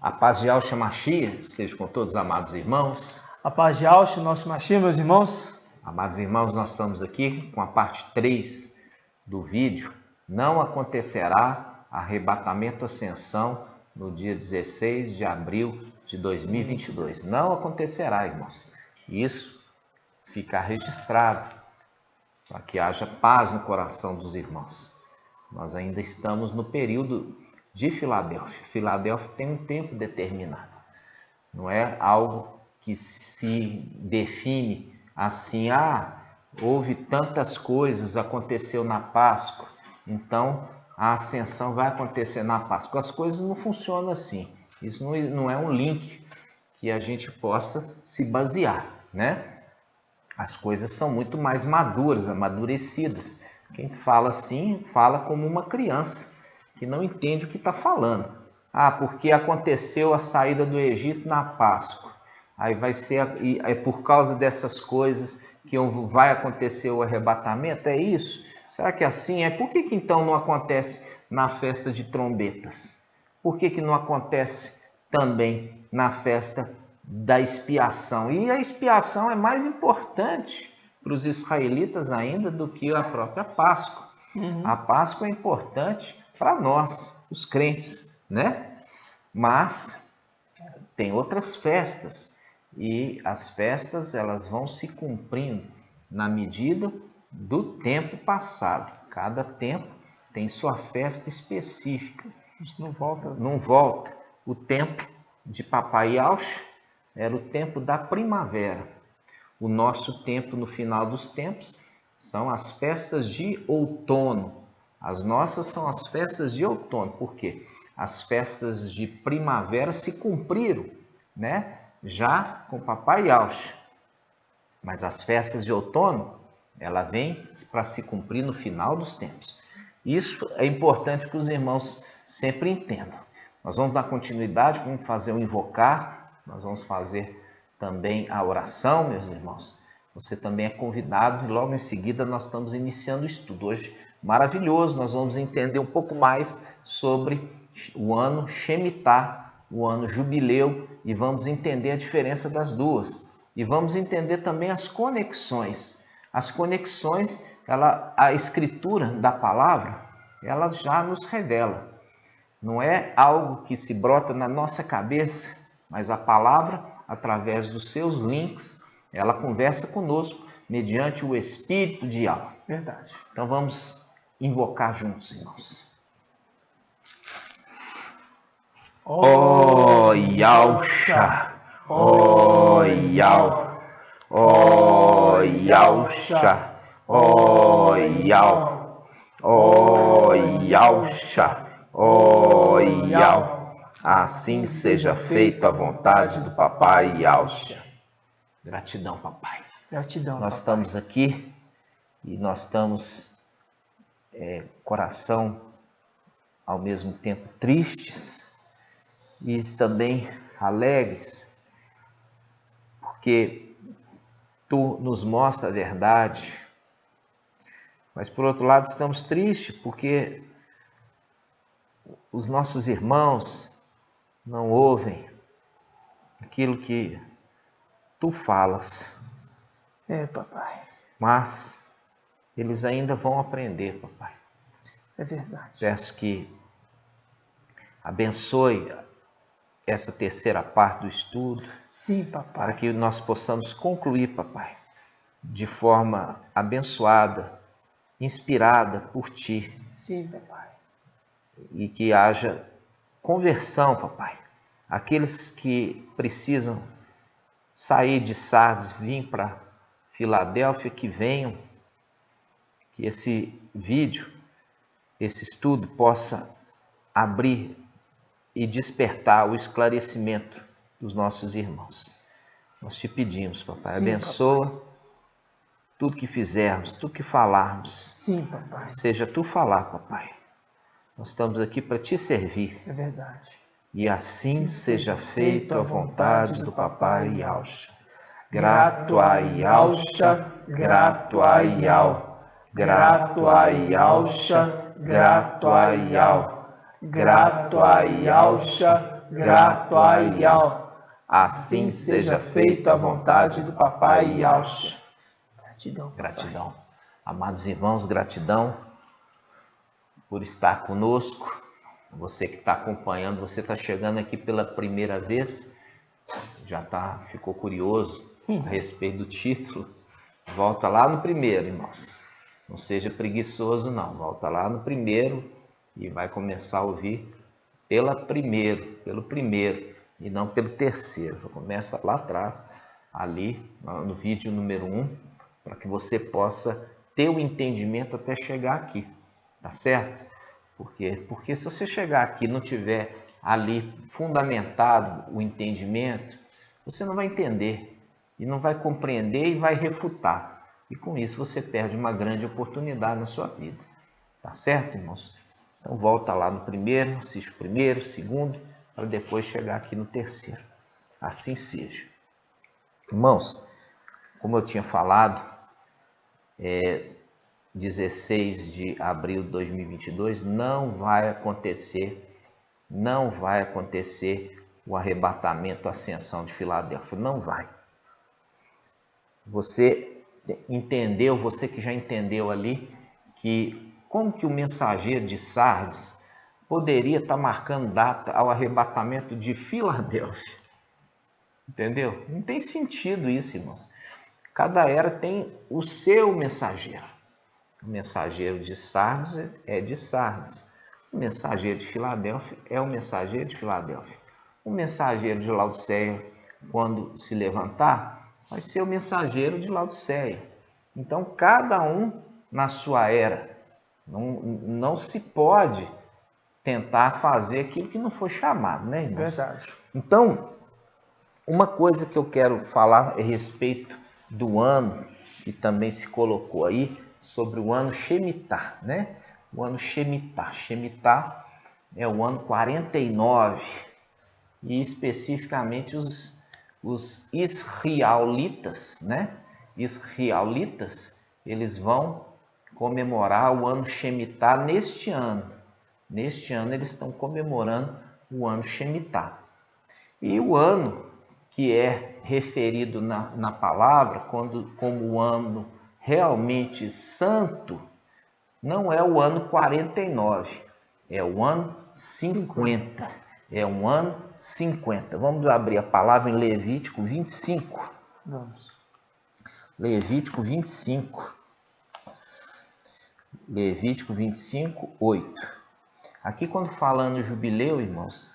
A paz de Yahshua Mashiach seja com todos os amados irmãos. A paz de Yahshua, nosso Mashiach, meus irmãos. Amados irmãos, nós estamos aqui com a parte 3 do vídeo. Não acontecerá arrebatamento ascensão no dia 16 de abril de 2022. Não acontecerá, irmãos. Isso ficar registrado para que haja paz no coração dos irmãos. Nós ainda estamos no período de Filadélfia. Filadélfia tem um tempo determinado. Não é algo que se define assim, houve tantas coisas, aconteceu na Páscoa, então a ascensão vai acontecer na Páscoa. As coisas não funcionam assim. Isso não é um link que a gente possa se basear, né? As coisas são muito mais maduras, amadurecidas. Quem fala assim, fala como uma criança que não entende o que está falando. Porque aconteceu a saída do Egito na Páscoa. Aí vai ser por causa dessas coisas que vai acontecer o arrebatamento? É isso? Será que é assim? Por que então não acontece na festa de trombetas? Por que não acontece também na festa da expiação? E a expiação é mais importante para os israelitas ainda do que a própria Páscoa. A Páscoa é importante para nós, os crentes, né? Mas tem outras festas. E as festas, elas vão se cumprindo na medida do tempo passado. Cada tempo tem sua festa específica. Não volta. Não volta. O tempo de Papai Yahshua era o tempo da primavera. O nosso tempo no final dos tempos são as festas de outono. As nossas são as festas de outono. Por quê? As festas de primavera se cumpriram, né? Já com Papai Yahshua. Mas as festas de outono, ela vem para se cumprir no final dos tempos. Isso é importante que os irmãos sempre entendam. Nós vamos dar continuidade, vamos fazer o invocar, nós vamos fazer também a oração, meus irmãos. Você também é convidado e logo em seguida nós estamos iniciando o estudo. Hoje, maravilhoso, nós vamos entender um pouco mais sobre o ano Shemitah, o ano jubileu, e vamos entender a diferença das duas. E vamos entender também as conexões. As conexões, a escritura da palavra, ela já nos revela. Não é algo que se brota na nossa cabeça, mas a palavra, através dos seus links, ela conversa conosco mediante o Espírito de Yahweh. Verdade. Então vamos invocar juntos, irmãos. Ó Yahshua, ó Yahweh, ó Yahshua, ó Yahweh, ó Yahshua, ó Yahweh. Assim seja feita a vontade do Papai Yahshua. Gratidão, Papai. Gratidão. Nós estamos aqui e nós estamos coração ao mesmo tempo tristes e também alegres, porque Tu nos mostra a verdade, mas por outro lado estamos tristes porque os nossos irmãos não ouvem aquilo que Tu falas. Papai. Mas eles ainda vão aprender, Papai. É verdade. Peço que abençoe essa terceira parte do estudo. Sim, Papai. Para que nós possamos concluir, Papai, de forma abençoada, inspirada por Ti. Sim, Papai. E que haja conversão, Papai. Aqueles que precisam sair de Sardes, vir para Filadélfia, que venham, que esse vídeo, esse estudo possa abrir e despertar o esclarecimento dos nossos irmãos. Nós te pedimos, Papai, Sim, abençoa Papai. Tudo que fizermos, tudo que falarmos. Sim, Papai. Seja Tu falar, Papai. Nós estamos aqui para Te servir. É verdade. E assim seja feita a vontade do Papai Yahshua. Grato a Yahshua, grato a Yahweh, grato a Yahshua, grato a Yahweh, grato a Yahshua, grato a Ial. Assim seja feita a vontade do Papai Yahshua. Gratidão, Gratidão. Amados irmãos, gratidão por estar conosco. Você que está acompanhando, você está chegando aqui pela primeira vez, ficou curioso a respeito do título. Volta lá no primeiro, irmãos. Não seja preguiçoso, não. Volta lá no primeiro e vai começar a ouvir pelo primeiro e não pelo terceiro. Começa lá atrás, ali no vídeo número 1, para que você possa ter o entendimento até chegar aqui, tá certo? Porque se você chegar aqui e não tiver ali fundamentado o entendimento, você não vai entender e não vai compreender e vai refutar. E com isso você perde uma grande oportunidade na sua vida. Tá certo, irmãos? Então volta lá no primeiro, assiste o primeiro, o segundo, para depois chegar aqui no terceiro. Assim seja. Irmãos, como eu tinha falado, 16 de abril de 2022 não vai acontecer o arrebatamento, a ascensão de Filadélfia. Não vai. Você entendeu, você que já entendeu ali, que como que o mensageiro de Sardes poderia estar marcando data ao arrebatamento de Filadélfia? Entendeu? Não tem sentido isso, irmãos. Cada era tem o seu mensageiro. O mensageiro de Sardes é de Sardes. O mensageiro de Filadélfia é o mensageiro de Filadélfia. O mensageiro de Laodiceia, quando se levantar, vai ser o mensageiro de Laodiceia. Então, cada um na sua era. Não se pode tentar fazer aquilo que não foi chamado, né, irmãos? Verdade. Então, uma coisa que eu quero falar a respeito do ano, que também se colocou aí, sobre o ano Shemitah, né? O ano Shemitah. Shemitah é o ano 49, e especificamente os israelitas, né? Israelitas, eles vão comemorar o ano Shemitah neste ano. Neste ano eles estão comemorando o ano Shemitah. E o ano que é referido na palavra como o ano realmente santo, não é o ano 49, é o ano 50. É um ano 50. Vamos abrir a palavra em Levítico 25. Vamos. Levítico 25. Levítico 25, 8. Aqui, quando falando jubileu, irmãos,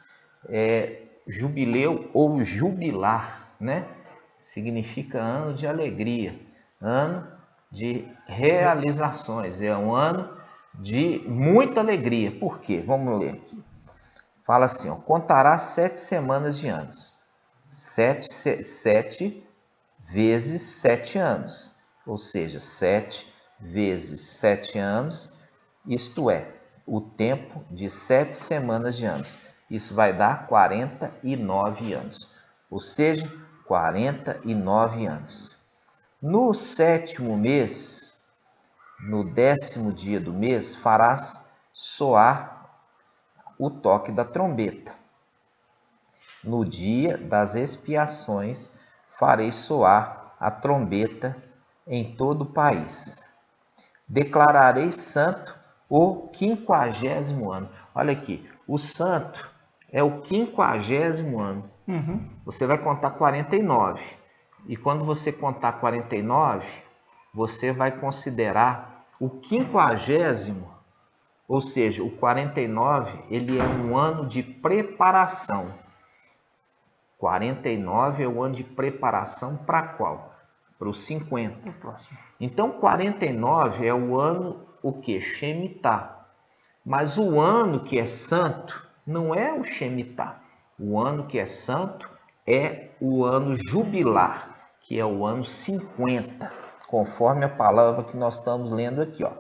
jubileu ou jubilar, né? Significa ano de alegria, ano de realizações, é um ano de muita alegria. Por quê? Vamos ler aqui. Fala assim, ó, contará 7 semanas de anos. 7 vezes 7 anos. Ou seja, 7 vezes 7 anos, isto é, o tempo de 7 semanas de anos. Isso vai dar 49 anos. Ou seja, 49 anos. No 7º mês, no 10º dia do mês, farás soar o toque da trombeta. No dia das expiações, farei soar a trombeta em todo o país. Declararei santo o 50º ano. Olha aqui, o santo é o 50º ano. Você vai contar 49. E quando você contar 49, você vai considerar o 50º, ou seja, o 49, ele é um ano de preparação. 49 é o ano de preparação para qual? Para o 50. O próximo. Então, 49 é o ano, o que? Shemitah. Mas o ano que é santo não é o Shemitah. O ano que é santo é o ano jubilar, que é o ano 50, conforme a palavra que nós estamos lendo aqui, ó.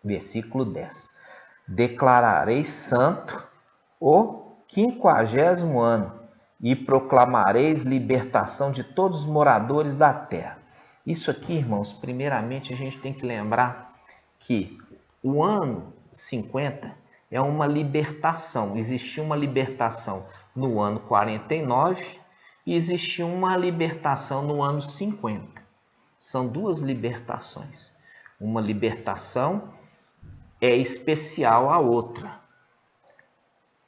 Versículo 10. Declararei santo o 50º ano e proclamareis libertação de todos os moradores da terra. Isso aqui, irmãos, primeiramente a gente tem que lembrar que o ano 50 é uma libertação. Existiu uma libertação no ano 49 e existia uma libertação no ano 50. São duas libertações. Uma libertação é especial à outra.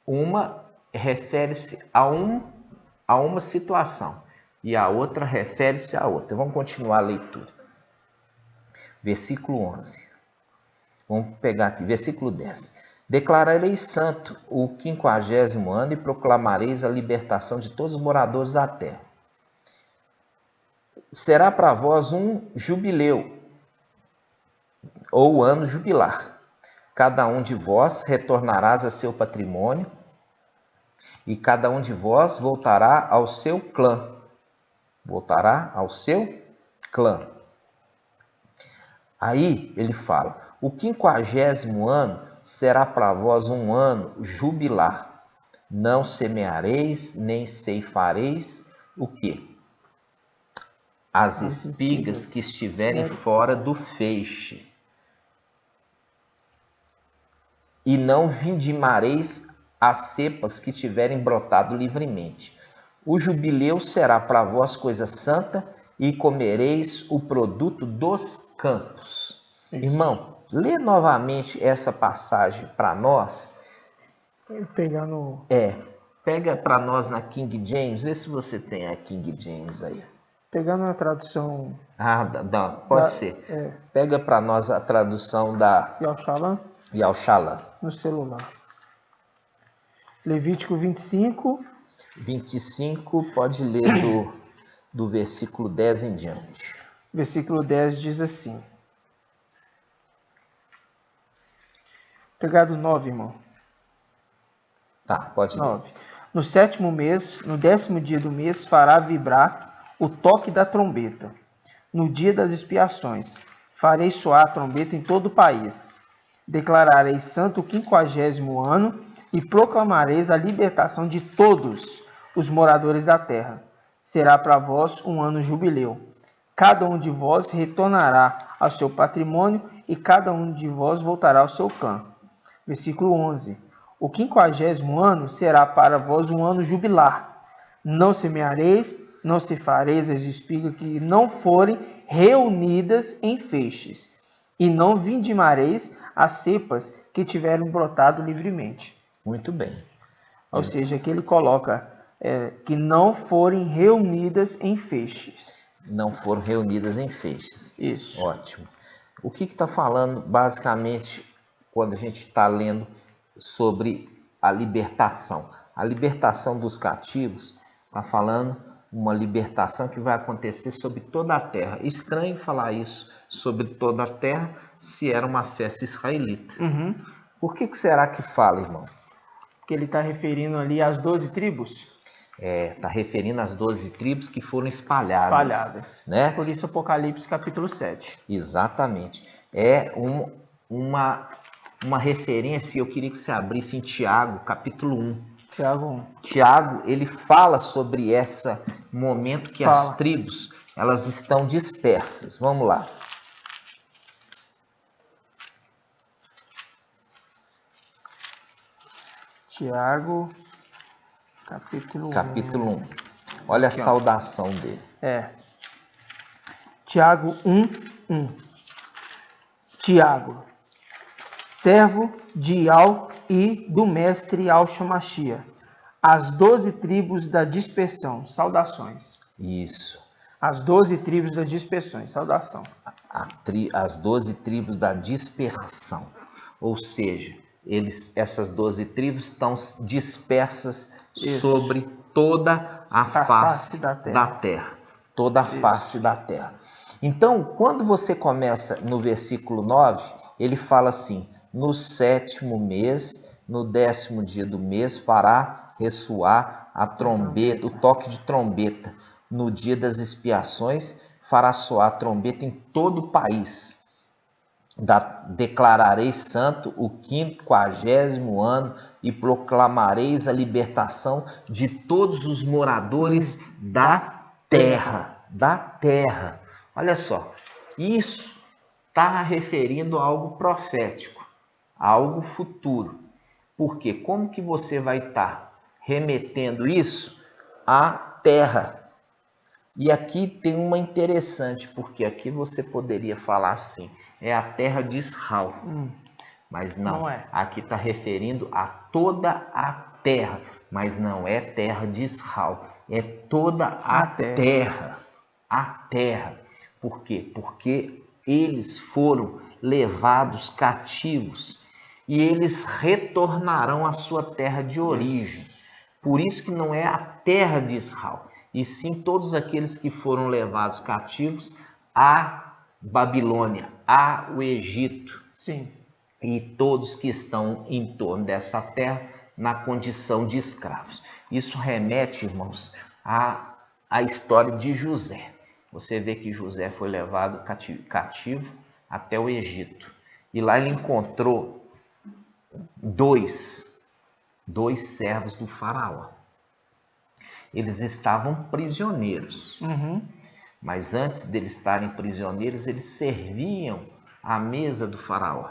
Uma refere-se a uma situação e a outra refere-se a outra. Vamos continuar a leitura. Versículo 11. Vamos pegar aqui, versículo 10. Declarareis santo o 50º ano e proclamareis a libertação de todos os moradores da terra. Será para vós um jubileu, ou ano jubilar. Cada um de vós retornarás a seu patrimônio, e cada um de vós voltará ao seu clã. Voltará ao seu clã. Aí ele fala, o 50º ano será para vós um ano jubilar. Não semeareis, nem ceifareis o quê? As espigas que estiverem fora do feixe. E não vindimareis as cepas que tiverem brotado livremente. O jubileu será para vós coisa santa, e comereis o produto dos campos. Isso. Irmão, lê novamente essa passagem para nós. Pegando... Pega para nós na King James, vê se você tem a King James aí. Pegando a tradução... pode ser. Pega para nós a tradução da... Yahushalom. No celular. Levítico 25. 25, pode ler do versículo 10 em diante. Versículo 10 diz assim. Pegado 9, irmão. Tá, pode ler. 9. No 7º mês, no 10º dia do mês, fará vibrar o toque da trombeta. No dia das expiações, farei soar a trombeta em todo o país. Declararei santo o 50º ano e proclamareis a libertação de todos os moradores da terra. Será para vós um ano jubileu. Cada um de vós retornará ao seu patrimônio e cada um de vós voltará ao seu clã. Versículo 11. O 50º ano será para vós um ano jubilar. Não semeareis, não ceifareis as espigas que não forem reunidas em feixes, e não vindimareis as cepas que tiverem brotado livremente. Muito bem. Ou seja, que ele coloca que não forem reunidas em feixes. Não foram reunidas em feixes. Isso. Ótimo. O que está falando, basicamente, quando a gente está lendo sobre a libertação? A libertação dos cativos está falando uma libertação que vai acontecer sobre toda a terra. Estranho falar isso sobre toda a terra se era uma festa israelita. Uhum. Por que será que fala, irmão? Porque ele está referindo ali às 12 tribos. Está referindo às 12 tribos que foram espalhadas. Né? Por isso Apocalipse capítulo 7. Exatamente. É uma referência, eu queria que você abrisse em Tiago, capítulo 1. Tiago 1. Tiago, ele fala sobre esse momento que as tribos elas estão dispersas. Vamos lá. Tiago, capítulo 1. Olha aqui, a saudação dele. Tiago 1:1. Tiago, servo de Ial e do mestre Al-Shamashia, as 12 tribos da dispersão, saudações. Isso. As 12 tribos da dispersão, saudação. As 12 tribos da dispersão. Ou seja, essas 12 tribos estão dispersas sobre toda a face da terra. Toda a face da terra. Então, quando você começa no versículo 9, ele fala assim, no 7º mês, no 10º dia do mês, fará ressoar a trombeta, o toque de trombeta. No dia das expiações, fará soar a trombeta em todo o país. Declarareis santo o 50º ano e proclamareis a libertação de todos os moradores da terra. Da terra. Olha só, isso está referindo a algo profético, a algo futuro. Porque como que você vai estar remetendo isso à terra. E aqui tem uma interessante, porque aqui você poderia falar assim, é a terra de Israel. Mas não é. Aqui está referindo a toda a terra, mas não é terra de Israel, é toda a terra. A terra. Por quê? Porque eles foram levados cativos e eles retornarão à sua terra de origem. Por isso que não é a terra de Israel, e sim todos aqueles que foram levados cativos à Babilônia, ao Egito. Sim. E todos que estão em torno dessa terra na condição de escravos. Isso remete, irmãos, à história de José. Você vê que José foi levado cativo até o Egito. E lá ele encontrou dois servos do faraó. Eles estavam prisioneiros. Mas antes deles estarem prisioneiros, eles serviam à mesa do faraó.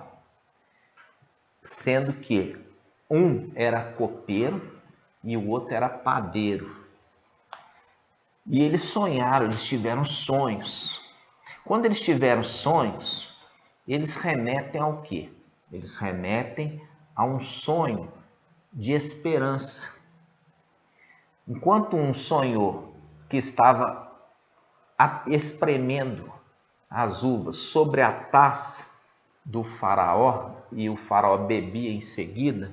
Sendo que um era copeiro e o outro era padeiro. E eles sonharam, eles tiveram sonhos. Quando eles tiveram sonhos, eles remetem ao quê? Eles remetem a um sonho de esperança. Enquanto um sonhou que estava espremendo as uvas sobre a taça do faraó, e o faraó bebia em seguida,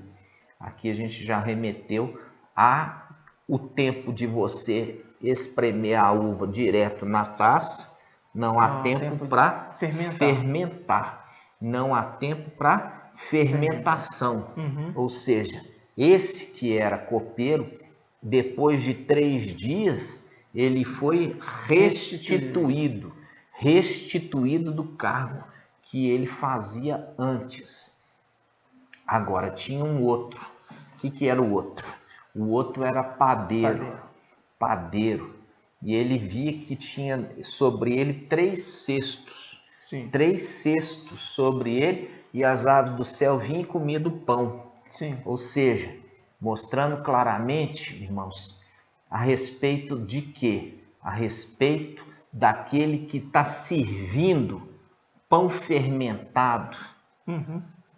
aqui a gente já remeteu a o tempo de você espremer a uva direto na taça, não há tempo para fermentar, não há tempo para fermentação. Ou seja, esse que era copeiro, depois de 3 dias, ele foi restituído do cargo que ele fazia antes. Agora tinha um outro. O que era o outro? O outro era padeiro. E ele via que tinha sobre ele 3 cestos. 3 cestos sobre ele, e as aves do céu vinham e comiam do pão. Ou seja, mostrando claramente, irmãos, a respeito de quê? A respeito daquele que está servindo pão fermentado.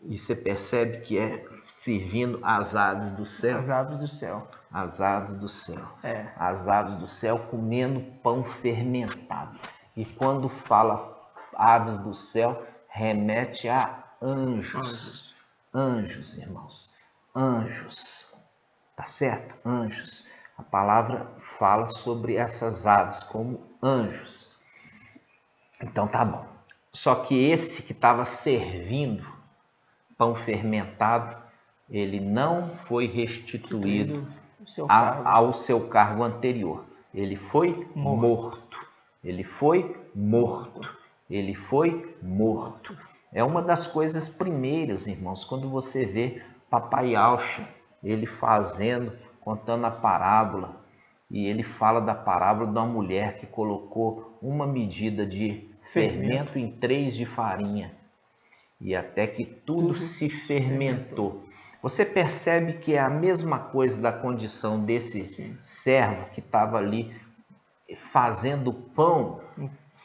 E você percebe que é servindo as aves do céu. As aves do céu. As aves do céu. As aves do céu comendo pão fermentado. E quando fala aves do céu, remete a anjos. Anjos, irmãos. Anjos. Tá certo? Anjos. A palavra fala sobre essas aves como anjos. Então tá bom. Só que esse que estava servindo pão fermentado, ele não foi restituído ao seu cargo anterior. Ele foi morto. Ele foi morto. Ele foi morto. É uma das coisas primeiras, irmãos, quando você vê Papai Alcha, ele contando a parábola, e ele fala da parábola de uma mulher que colocou uma medida de fermento em 3 de farinha, e até que tudo se fermentou. Você percebe que é a mesma coisa da condição desse servo que estava ali fazendo pão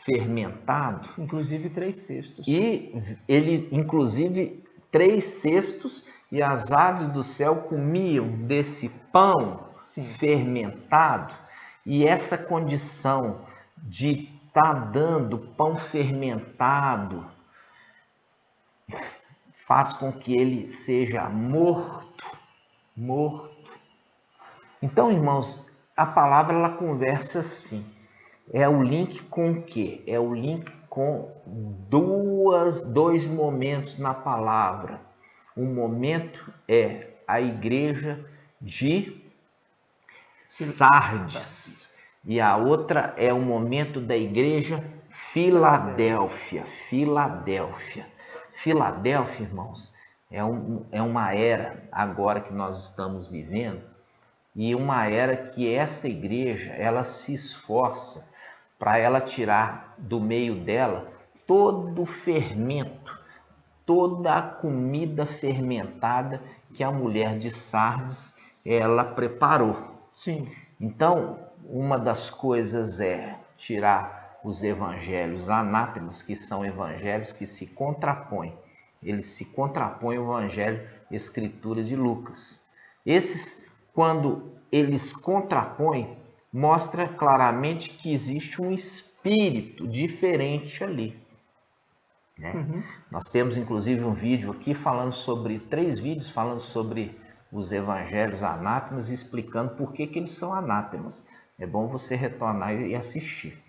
fermentado. Inclusive 3 cestos. E ele, inclusive, 3 cestos, e as aves do céu comiam desse pão fermentado. E essa condição de estar dando pão fermentado faz com que ele seja morto. Então, irmãos, a palavra ela conversa assim. É o link com o quê? É o link com dois momentos na palavra. Um momento é a igreja de Sardes, e a outra é o momento da igreja Filadélfia. Filadélfia, irmãos, é uma era agora que nós estamos vivendo, e uma era que essa igreja ela se esforça para ela tirar do meio dela todo o fermento, toda a comida fermentada que a mulher de Sardes ela preparou. Sim. Então, uma das coisas é tirar os evangelhos anátemas, que são evangelhos que se contrapõem. Eles se contrapõem ao evangelho escritura de Lucas. Esses, quando eles contrapõem, mostra claramente que existe um espírito diferente ali. Né? Nós temos inclusive um vídeo aqui falando sobre, 3 vídeos falando sobre os evangelhos anátemas e explicando por que eles são anátemas. É bom você retornar e assistir.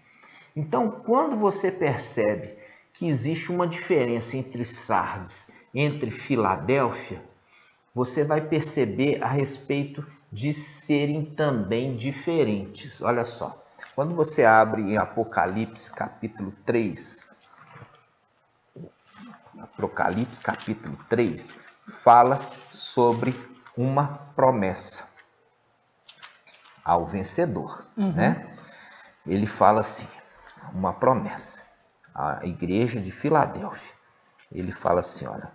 Então, quando você percebe que existe uma diferença entre Sardes, entre Filadélfia, você vai perceber a respeito de serem também diferentes. Olha só, quando você abre em Apocalipse capítulo 3, Apocalipse capítulo 3 fala sobre uma promessa ao vencedor, né? Ele fala assim, uma promessa à igreja de Filadélfia. Ele fala assim, olha,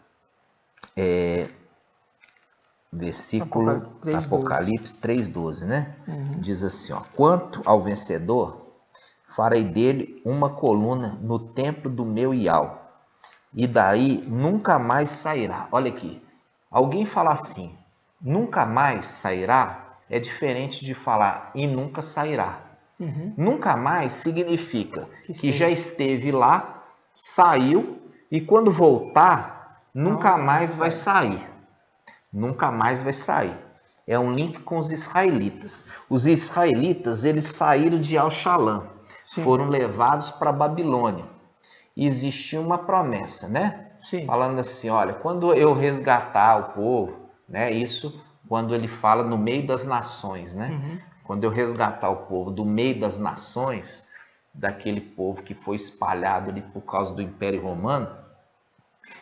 versículo Apocalipse 3:12, né? Diz assim, ó, quanto ao vencedor, farei dele uma coluna no templo do meu Iau, e daí nunca mais sairá. Olha aqui, alguém fala assim, nunca mais sairá, é diferente de falar e nunca sairá. Nunca mais significa que já esteve lá, saiu, e quando voltar, nunca mais vai sair. Nunca mais vai sair. É um link com os israelitas. Os israelitas, eles saíram de Al-Shalã, foram levados para a Babilônia. E existia uma promessa, né? Falando assim, olha, quando eu resgatar o povo, né? Isso quando ele fala no meio das nações, né? Quando eu resgatar o povo do meio das nações, daquele povo que foi espalhado ali por causa do Império Romano,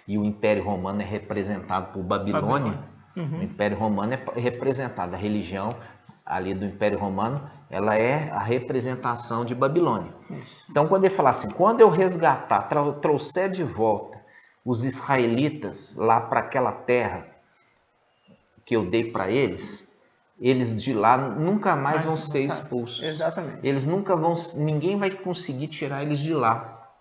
e o Império Romano é representado por Babilônia. O Império Romano é representado, a religião ali do Império Romano, ela é a representação de Babilônia. Então, quando ele fala assim, quando eu resgatar, trouxer de volta os israelitas lá para aquela terra que eu dei para eles de lá nunca mais vão ser expulsos. Exatamente. Eles nunca vão, ninguém vai conseguir tirar eles de lá.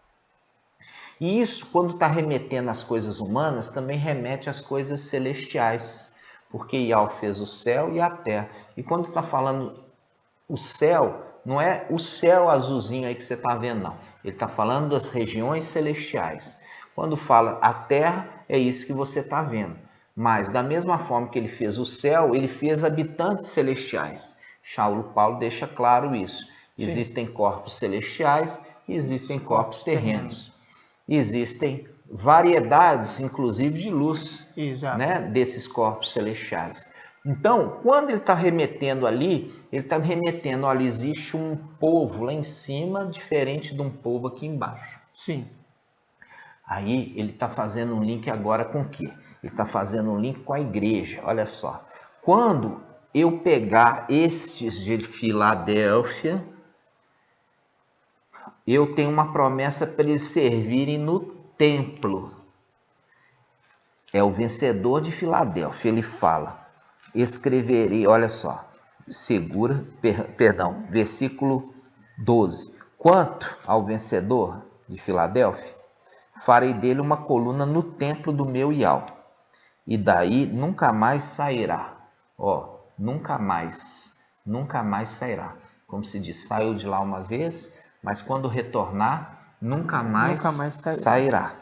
E isso, quando está remetendo às coisas humanas, também remete às coisas celestiais, porque Iau fez o céu e a terra. E quando está falando o céu, não é o céu azulzinho aí que você está vendo, não. Ele está falando das regiões celestiais. Quando fala a terra, é isso que você está vendo. Mas, da mesma forma que ele fez o céu, ele fez habitantes celestiais. Paulo deixa claro isso. Existem corpos celestiais e existem corpos terrenos. Existem variedades, inclusive, de luz, né, desses corpos celestiais. Então, quando ele está remetendo ali, ele está remetendo, olha, existe um povo lá em cima diferente de um povo aqui embaixo. Aí ele está fazendo um link agora com o quê? Ele está fazendo um link com a igreja. Olha só. Quando eu pegar estes de Filadélfia, eu tenho uma promessa para eles servirem no templo. É o vencedor de Filadélfia. Ele fala, escreverei, olha só, versículo 12. Quanto ao vencedor de Filadélfia, farei dele uma coluna no templo do meu Iau, e daí nunca mais sairá. Ó, nunca mais sairá. Como se diz, saiu de lá uma vez, mas quando retornar, nunca mais sairá.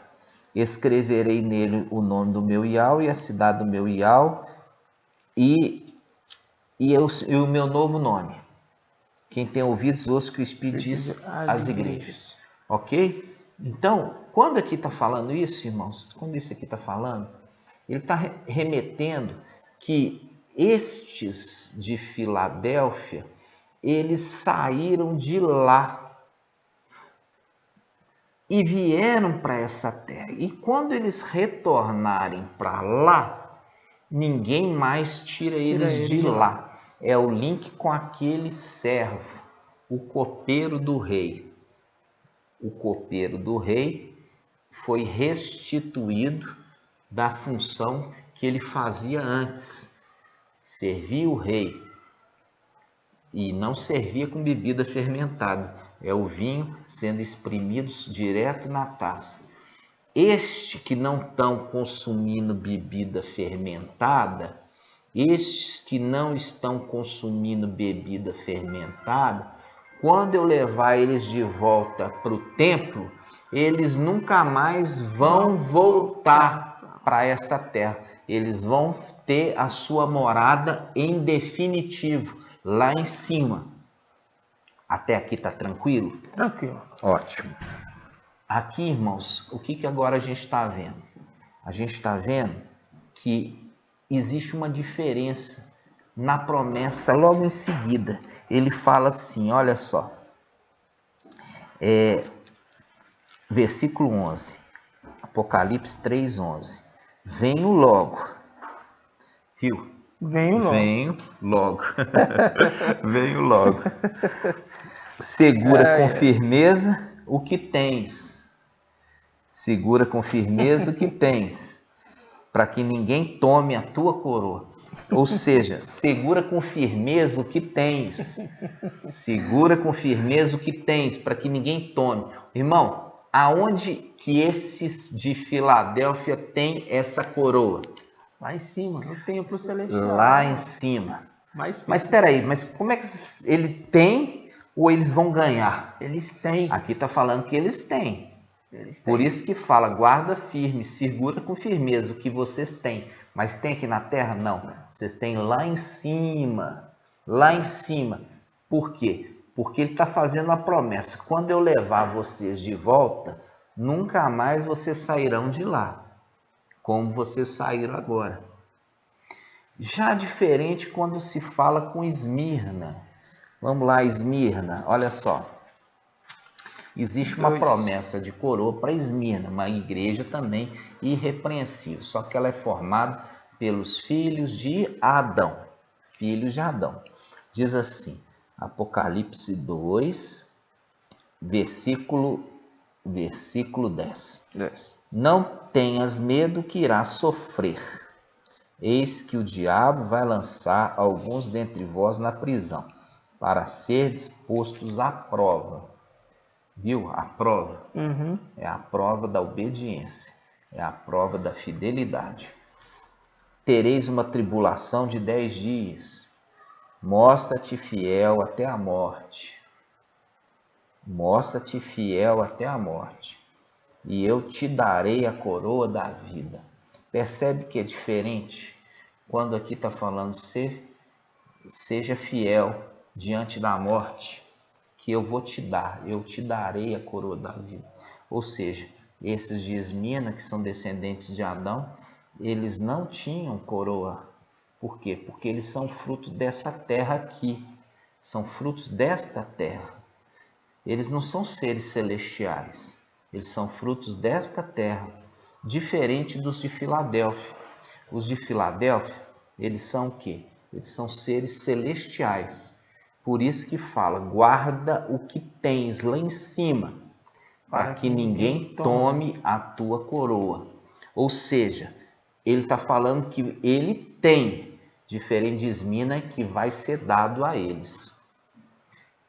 Escreverei nele o nome do meu Iau e a cidade do meu Iau e o meu novo nome. Quem tem ouvidos, ouça o que o Espírito diz às igrejas. Ok? Então, quando aqui está falando isso, irmãos, quando isso aqui está falando, ele está remetendo que estes de Filadélfia, eles saíram de lá e vieram para essa terra. E quando eles retornarem para lá, ninguém mais tira eles de lá. É o link com aquele servo, o copeiro do rei. O copeiro do rei foi restituído da função que ele fazia antes. servia o rei, e não servia com bebida fermentada, é o vinho sendo espremido direto na taça. Este que não estão consumindo bebida fermentada, estes que não estão consumindo bebida fermentada, quando eu levar eles de volta para o templo, eles nunca mais vão voltar para essa terra. Eles vão ter a sua morada em definitivo, lá em cima. Até aqui está tranquilo? Tranquilo. Ótimo. Aqui, irmãos, o que agora a gente está vendo? A gente está vendo que existe uma diferença na promessa logo em seguida. Ele fala assim, olha só, versículo 11, Apocalipse 3:11. Venho logo, viu? Venho logo. Venho logo. Venho logo. Segura com firmeza o que tens. Segura com firmeza o que tens, para que ninguém tome a tua coroa. Ou seja, segura com firmeza o que tens. Segura com firmeza o que tens, para que ninguém tome. Irmão, aonde que esses de Filadélfia têm essa coroa? Lá em cima, no templo celestial. Lá em cima. Mas espera aí, mas como é que ele tem ou eles vão ganhar? Eles têm. Aqui está falando que eles têm. Por isso que fala, guarda firme, segura com firmeza o que vocês têm. Mas tem aqui na terra? Não. Vocês têm lá em cima. Lá em cima. Por quê? Porque ele está fazendo a promessa. Quando eu levar vocês de volta, nunca mais vocês sairão de lá, como vocês saíram agora. Já diferente quando se fala com Esmirna. Vamos lá, Esmirna, olha só. Existe uma promessa de coroa para Esmirna, uma igreja também irrepreensível, só que ela é formada pelos filhos de Adão. Filhos de Adão. Diz assim, Apocalipse 2, versículo 10. Não tenhas medo que irás sofrer. Eis que o diabo vai lançar alguns dentre vós na prisão, para serdes postos à prova. Viu? A prova é a prova da obediência, é a prova da fidelidade. Tereis uma tribulação de 10 dias. Mostra-te fiel até a morte. Mostra-te fiel até a morte. E eu te darei a coroa da vida. Percebe que é diferente? Quando aqui está falando seja fiel diante da morte, que eu vou te dar, eu te darei a coroa da vida. Ou seja, esses de Esmirna, que são descendentes de Adão, eles não tinham coroa. Por quê? Porque eles são frutos dessa terra aqui, são frutos desta terra. Eles não são seres celestiais, eles são frutos desta terra, diferente dos de Filadélfia. Os de Filadélfia, eles são o quê? Eles são seres celestiais. Por isso que fala, guarda o que tens lá em cima, para que ninguém tome a tua coroa. Ou seja, ele está falando que ele tem, diferente de Esmirna, que vai ser dado a eles.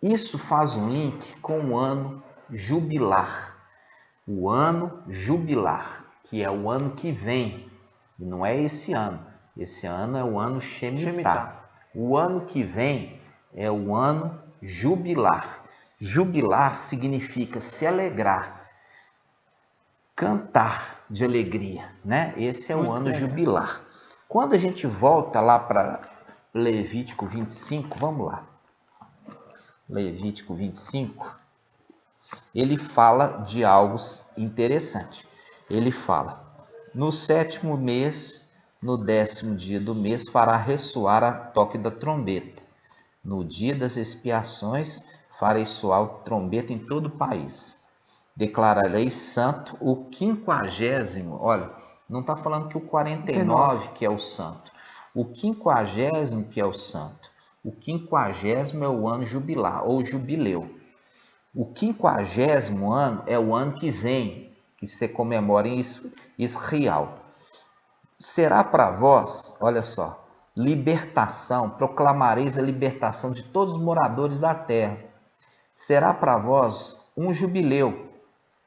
Isso faz um link com o ano jubilar. O ano jubilar, que é o ano que vem, e não é esse ano. Esse ano é o ano Shemitah. O ano que vem é o ano jubilar. Jubilar significa se alegrar, cantar de alegria, né? Esse é o ano jubilar. Quando a gente volta lá para Levítico 25, vamos lá. Levítico 25, ele fala de algo interessante. Ele fala, no 7º mês, no 10º dia do mês, fará ressoar a toque da trombeta. No dia das expiações, farei soar a trombeta em todo o país. Declararei santo o 50º. Olha, não está falando que o 49 que é o santo. O 50º que é o santo. O 50º é o ano jubilar, ou jubileu. O 50º ano é o ano que vem, que se comemora em Israel. Será para vós, olha só, libertação, proclamareis a libertação de todos os moradores da terra. Será para vós um jubileu,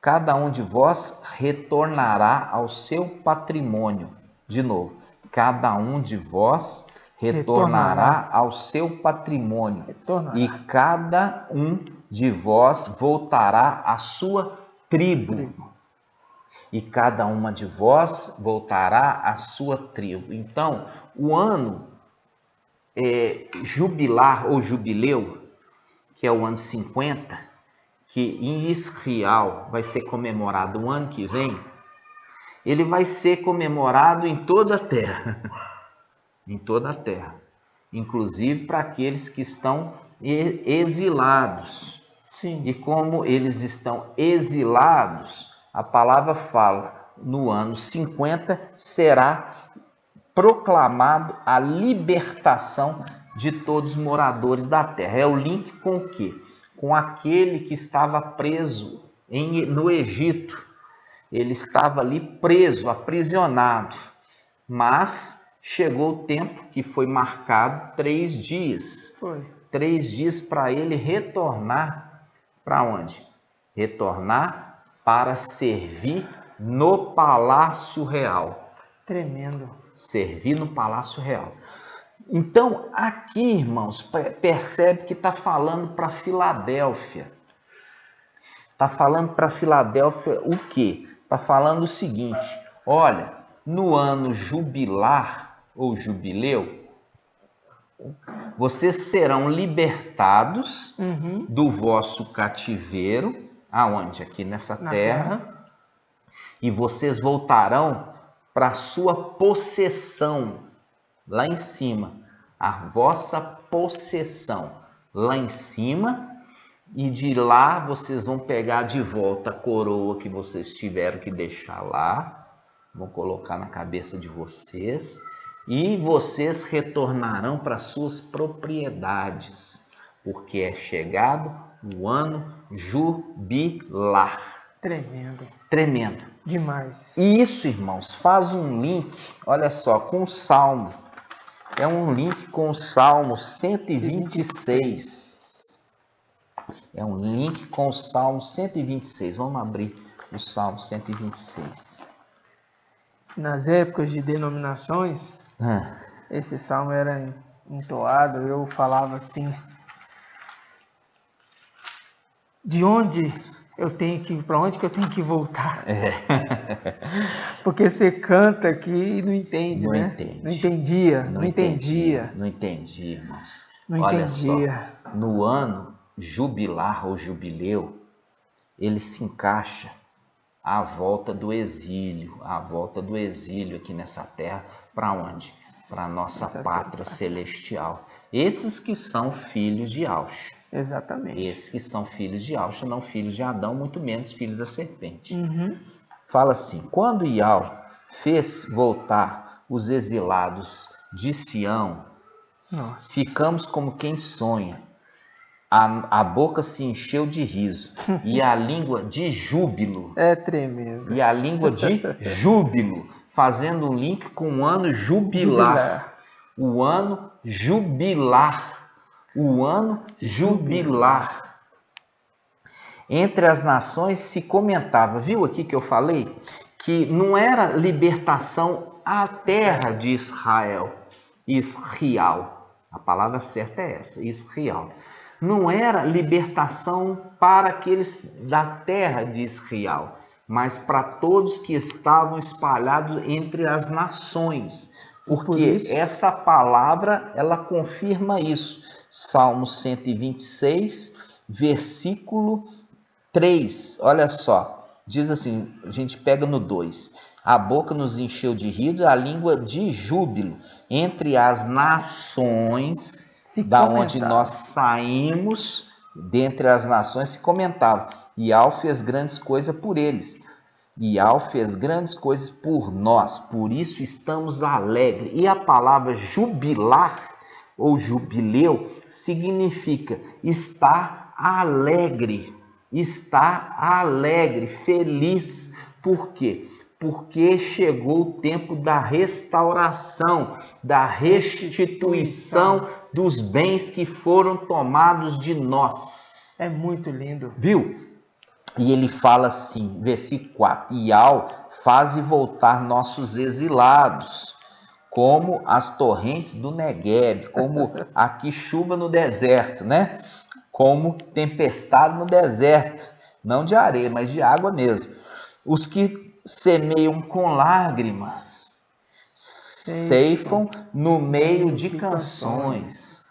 cada um de vós retornará ao seu patrimônio. De novo, cada um de vós retornará ao seu patrimônio, e cada um de vós voltará à sua tribo. E cada uma de vós voltará à sua tribo. Então, o ano jubilar ou jubileu, que é o ano 50, que em Israel vai ser comemorado o ano que vem, ele vai ser comemorado em toda a terra. Em toda a terra. Inclusive para aqueles que estão exilados. Sim. E como eles estão exilados, a palavra fala, no ano 50 será proclamado a libertação de todos os moradores da terra. É o link com o quê? Com aquele que estava preso no Egito. Ele estava ali preso, aprisionado. Mas chegou o tempo que foi marcado 3 dias. Foi. 3 dias para ele retornar para onde? Retornar para servir no Palácio Real. Tremendo. Servir no Palácio Real. Então, aqui, irmãos, percebe que está falando para Filadélfia. Está falando para Filadélfia o quê? Está falando o seguinte, olha, no ano jubilar ou jubileu, vocês serão libertados do vosso cativeiro, aonde? Aqui nessa terra, e vocês voltarão para a sua possessão, lá em cima, a vossa possessão, lá em cima, e de lá vocês vão pegar de volta a coroa que vocês tiveram que deixar lá, vão colocar na cabeça de vocês, e vocês retornarão para suas propriedades, porque é chegado o ano jubilar. Tremendo. Tremendo. Demais. E isso, irmãos, faz um link, olha só, com o Salmo. É um link com o Salmo 126. É um link com o Salmo 126. Vamos abrir o Salmo 126. Nas épocas de denominações, esse salmo era entoado, eu falava assim, para onde que eu tenho que voltar? Porque você canta aqui e não entende, não né? Entende. Não entendia. Não entendi, irmãos. Não Olha entendia. só, no ano jubilar ou jubileu, ele se encaixa à volta do exílio, aqui nessa terra, para onde? Para a nossa pátria celestial. Esses que são filhos de Aush. Exatamente. Esses que são filhos de Aush, não filhos de Adão, muito menos filhos da serpente. Fala assim, quando Iau fez voltar os exilados de Sião, ficamos como quem sonha. A boca se encheu de riso e a língua de júbilo. É tremendo. E a língua de júbilo, fazendo um link com o ano jubilar. O ano jubilar. O ano jubilar. Entre as nações se comentava, viu aqui que eu falei? Que não era libertação à terra de Israel. Israel. A palavra certa é essa, Israel. Não era libertação para aqueles da terra de Israel, mas para todos que estavam espalhados entre as nações. Porque essa palavra, ela confirma isso. Salmo 126, versículo 3. Olha só, diz assim, a gente pega no 2. A boca nos encheu de riso, a língua de júbilo entre as nações. Da onde nós saímos, dentre as nações se comentava. Iau fez grandes coisas por eles. Iau fez grandes coisas por nós. Por isso estamos alegres. E a palavra jubilar ou jubileu significa estar alegre. Estar alegre, feliz. Por quê? porque chegou o tempo da restauração, da restituição dos bens que foram tomados de nós. É muito lindo. Viu? E ele fala assim, versículo 4, faze voltar nossos exilados, como as torrentes do Negueb, como aqui chuva no deserto, né? Como tempestade no deserto, não de areia, mas de água mesmo. Os que semeiam com lágrimas, ceifam no meio de canções,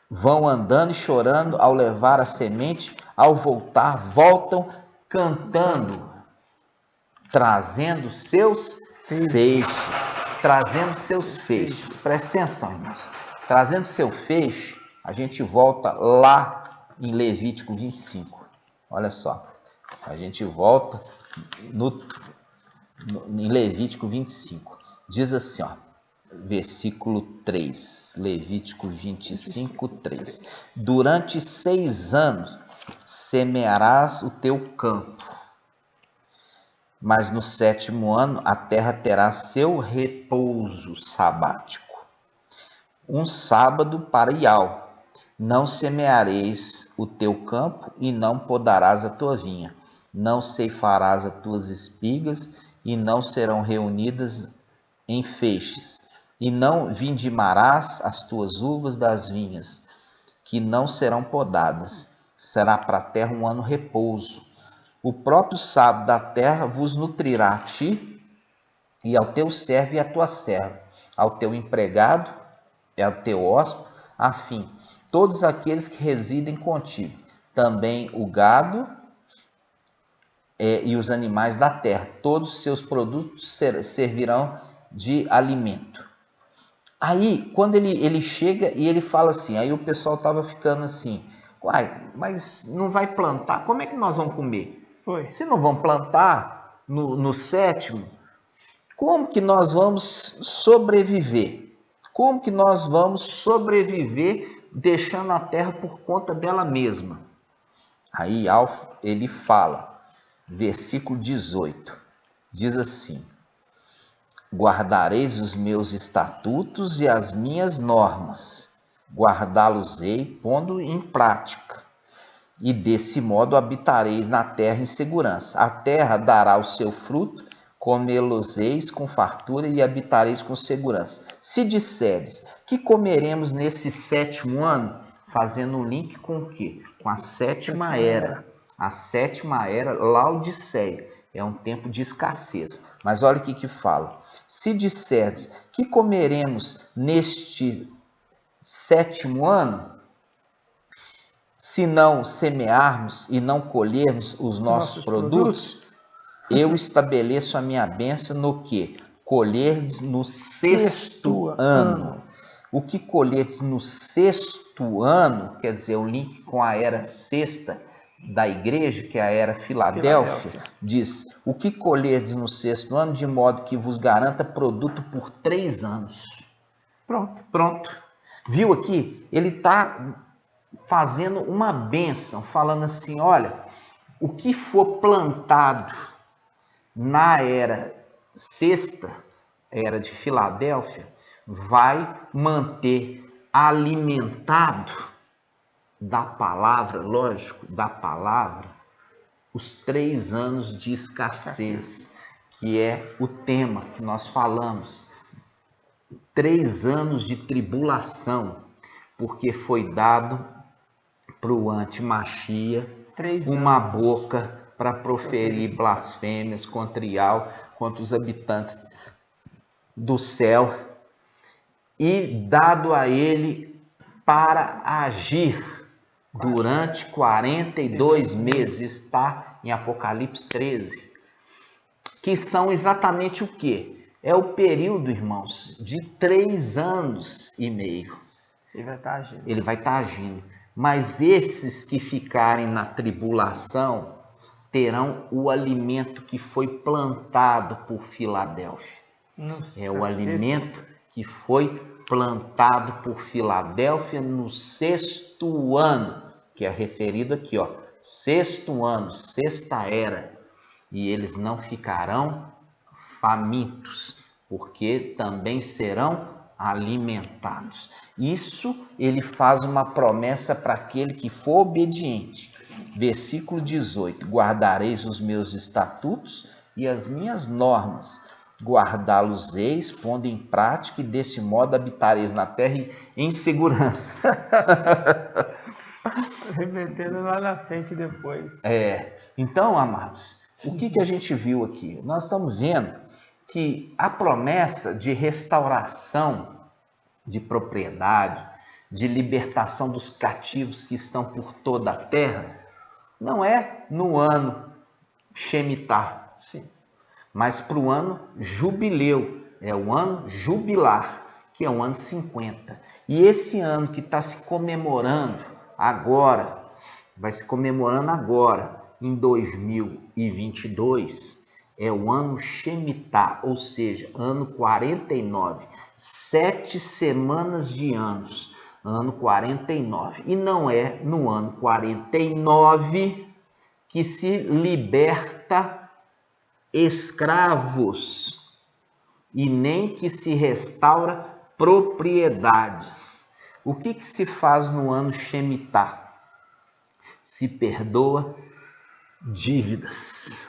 vão andando e chorando ao levar a semente, ao voltar, voltam cantando, trazendo seus feixes, trazendo seus feixes. Presta atenção, irmãos. Trazendo seu feixe, a gente volta lá em Levítico 25. Olha só, a gente volta em Levítico 25, diz assim, ó, versículo 3, Levítico 25, 3. Durante 6 anos semearás o teu campo, mas no 7º ano a terra terá seu repouso sabático, um sábado para Iau. Não semeareis o teu campo e não podarás a tua vinha, não ceifarás as tuas espigas e não serão reunidas em feixes, e não vindimarás as tuas uvas das vinhas, que não serão podadas. Será para a terra um ano repouso. O próprio sábado da terra vos nutrirá a ti e ao teu servo e à tua serva, ao teu empregado e ao teu hóspede, afim, todos aqueles que residem contigo, também o gado e os animais da terra, todos os seus produtos servirão de alimento. Aí, quando ele chega e ele fala assim, aí o pessoal estava ficando assim, uai, mas não vai plantar, como é que nós vamos comer? Se não vamos plantar no 7º, como que nós vamos sobreviver? Como que nós vamos sobreviver deixando a terra por conta dela mesma? Aí ele fala, versículo 18, diz assim, guardareis os meus estatutos e as minhas normas, guardá-los-ei pondo em prática, e desse modo habitareis na terra em segurança. A terra dará o seu fruto, comê-los-eis com fartura e habitareis com segurança. Se disseres que comeremos nesse 7º ano, fazendo um link com o quê? Com a 7ª era. A 7ª era, Laodiceia, é um tempo de escassez. Mas olha o que fala. Se disseres que comeremos neste 7º ano, se não semearmos e não colhermos os nossos produtos, eu estabeleço a minha bênção no que? Colherdes no 6º ano. O que colherdes no 6º ano, quer dizer, o link com a era sexta da igreja, que é a era Filadélfia, diz, o que colherdes no 6º ano, de modo que vos garanta produto por 3 anos. Pronto. Viu aqui? Ele está fazendo uma bênção, falando assim, olha, o que for plantado na era sexta, era de Filadélfia, vai manter alimentado da palavra, lógico, da palavra, os 3 anos de escassez, que é o tema que nós falamos. 3 anos de tribulação, porque foi dado para o antimachia uma boca para proferir blasfêmias contra Iau, contra os habitantes do céu, e dado a ele para agir durante 42 meses, está em Apocalipse 13, que são exatamente o quê? É o período, irmãos, de 3 anos e meio. Ele vai estar agindo. Mas esses que ficarem na tribulação terão o alimento que foi plantado por Filadélfia. É o alimento que foi plantado por Filadélfia no 6º ano, que é referido aqui, ó, 6º ano, sexta era, e eles não ficarão famintos, porque também serão alimentados. Isso ele faz uma promessa para aquele que for obediente. Versículo 18: guardareis os meus estatutos e as minhas normas, guardá-los-eis, pondo em prática, e desse modo habitareis na terra em segurança. Remetendo lá na frente depois. Então, amados, o que a gente viu aqui? Nós estamos vendo que a promessa de restauração de propriedade, de libertação dos cativos que estão por toda a terra, não é no ano Shemitah, mas para o ano jubileu, é o ano jubilar, que é o ano 50. E esse ano que está se comemorando agora, vai se comemorando agora, em 2022, é o ano Shemitah, ou seja, ano 49, 7 semanas de anos, ano 49. E não é no ano 49 que se liberta escravos e nem que se restaura propriedades. O que se faz no ano Shemitah? Se perdoa dívidas.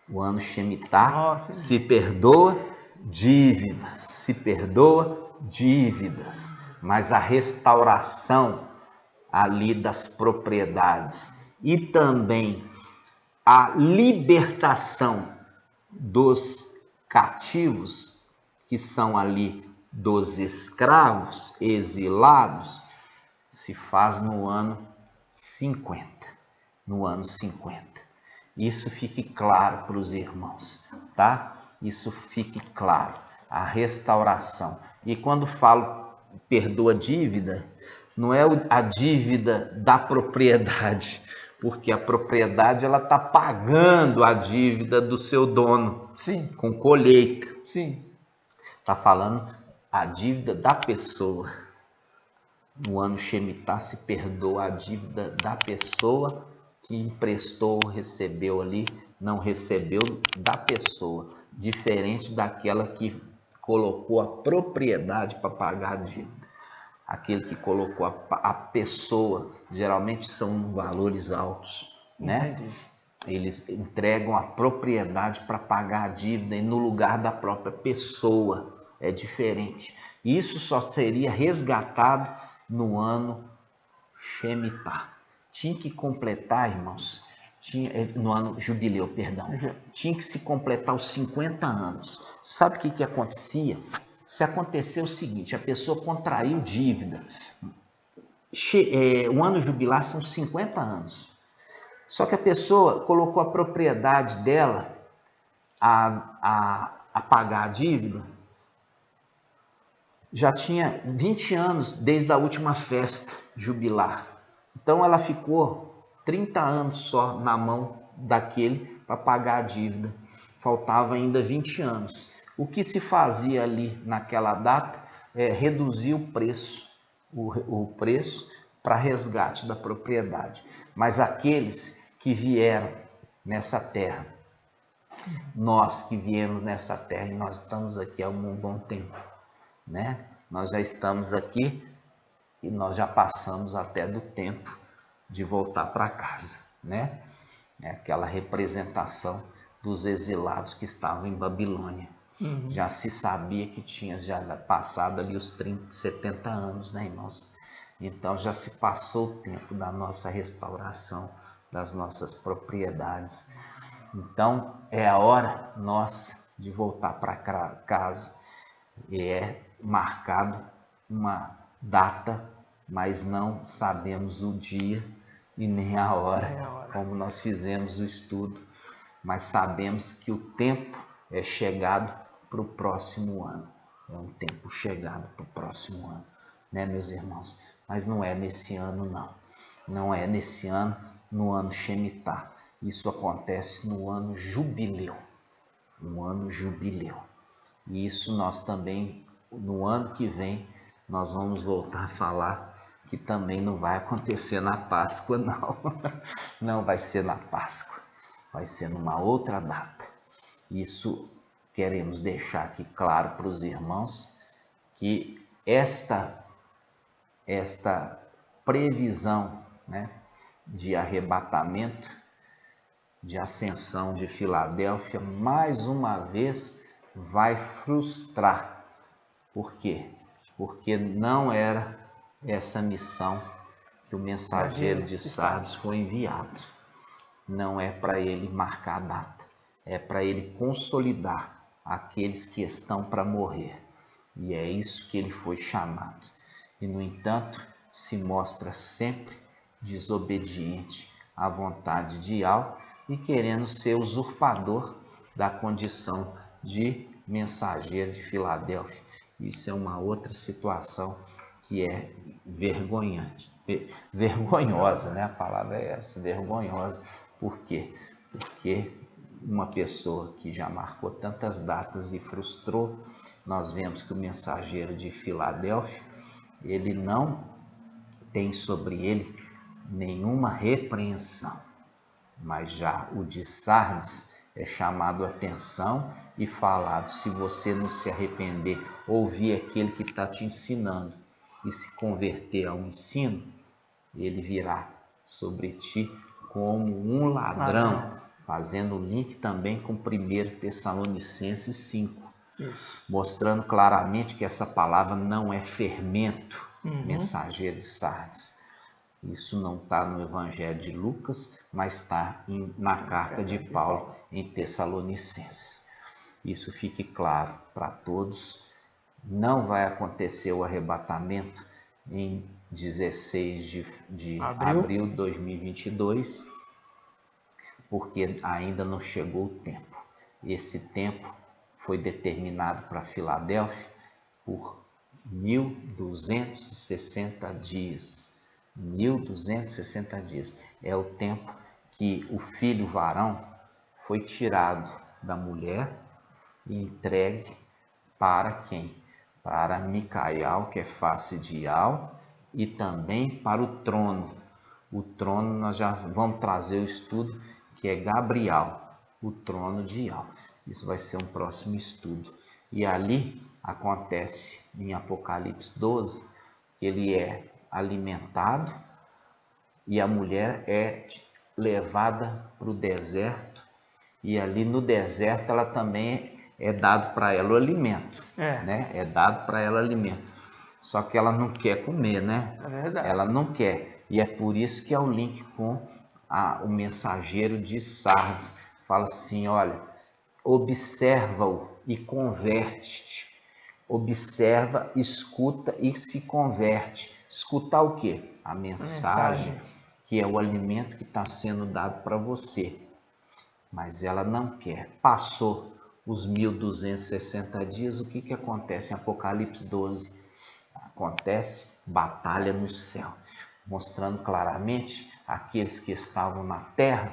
O ano Shemitah se perdoa dívidas, se perdoa dívidas, mas a restauração ali das propriedades e também a libertação dos cativos, que são ali dos escravos exilados, se faz no ano 50. No ano 50. Isso fique claro para os irmãos, tá? Isso fique claro. A restauração. E quando falo perdoa dívida, não é a dívida da propriedade, porque a propriedade ela está pagando a dívida do seu dono. Sim. Com colheita. Sim. Está falando a dívida da pessoa. No ano Shemitah se perdoa a dívida da pessoa que emprestou, recebeu ali, não recebeu da pessoa, diferente daquela que colocou a propriedade para pagar a dívida. Aquele que colocou a pessoa, geralmente são valores altos, né? Entendi. Eles entregam a propriedade para pagar a dívida e no lugar da própria pessoa, é diferente. Isso só seria resgatado no ano Shemitah. Tinha que completar, irmãos, no ano jubileu, perdão. Tinha que se completar os 50 anos. Sabe o que acontecia? Se acontecer o seguinte, a pessoa contraiu dívida. O ano jubilar são 50 anos. Só que a pessoa colocou a propriedade dela a pagar a dívida. Já tinha 20 anos desde a última festa jubilar. Então ela ficou 30 anos só na mão daquele para pagar a dívida. Faltava ainda 20 anos. O que se fazia ali naquela data é reduzir o preço para resgate da propriedade. Mas aqueles que vieram nessa terra, nós que viemos nessa terra, e nós estamos aqui há um bom tempo, né? Nós já estamos aqui e nós já passamos até do tempo de voltar para casa, né? É aquela representação dos exilados que estavam em Babilônia. Já se sabia que tinha já passado ali os 70 anos, né, irmãos? Então já se passou o tempo da nossa restauração, das nossas propriedades. Então é a hora nossa de voltar para casa. E é marcado uma data, mas não sabemos o dia e nem a hora, como nós fizemos o estudo. Mas sabemos que o tempo é chegado para o próximo ano. É um tempo chegado para o próximo ano, né, meus irmãos? Mas não é nesse ano, não. Não é nesse ano, no ano Shemitah. Isso acontece no ano jubileu. No ano jubileu. E isso nós também, no ano que vem, nós vamos voltar a falar que também não vai acontecer na Páscoa, não. Não vai ser na Páscoa. Vai ser numa outra data. Isso queremos deixar aqui claro para os irmãos que esta previsão, né, de arrebatamento, de ascensão de Filadélfia, mais uma vez vai frustrar. Por quê? Porque não era essa missão que o mensageiro de Sardes foi enviado. Não é para ele marcar a data, é para ele consolidar aqueles que estão para morrer. E é isso que ele foi chamado. E, no entanto, se mostra sempre desobediente à vontade de Yahvé e querendo ser usurpador da condição de mensageiro de Filadélfia. Isso é uma outra situação que é vergonhosa, né? A palavra é essa, vergonhosa. Por quê? Porque uma pessoa que já marcou tantas datas e frustrou, nós vemos que o mensageiro de Filadélfia, ele não tem sobre ele nenhuma repreensão, mas já o de Sardes é chamado a atenção e falado: se você não se arrepender, ouvir aquele que está te ensinando e se converter ao ensino, ele virá sobre ti como um ladrão, fazendo link também com 1 Tessalonicenses 5, mostrando claramente que essa palavra não é fermento, mensageiro de Sardes. Isso não está no Evangelho de Lucas, mas está na carta de Paulo em Tessalonicenses. Isso fique claro para todos. Não vai acontecer o arrebatamento em 16 de abril de 2022, porque ainda não chegou o tempo. Esse tempo foi determinado para Filadélfia por 1260 dias. 1260 dias é o tempo que o filho varão foi tirado da mulher e entregue para quem? Para Micael, que é face de Yahvé, e também para o trono. O trono, nós já vamos trazer o estudo, que é Gabriel, o trono de Yahvé. Isso vai ser um próximo estudo. E ali acontece em Apocalipse 12, que ele é alimentado e a mulher é levada para o deserto, e ali no deserto ela também é dado para ela o alimento, né? É dado para ela alimento, só que ela não quer comer, né? É verdade. Ela não quer, e é por isso que é o link com o mensageiro de Sardes. Fala assim: olha, observa-o e converte-te. Observa, escuta e se converte. Escutar o quê? A mensagem, que é o alimento que está sendo dado para você. Mas ela não quer. Passou os 1260 dias, o que acontece em Apocalipse 12? Acontece batalha no céu, mostrando claramente aqueles que estavam na terra,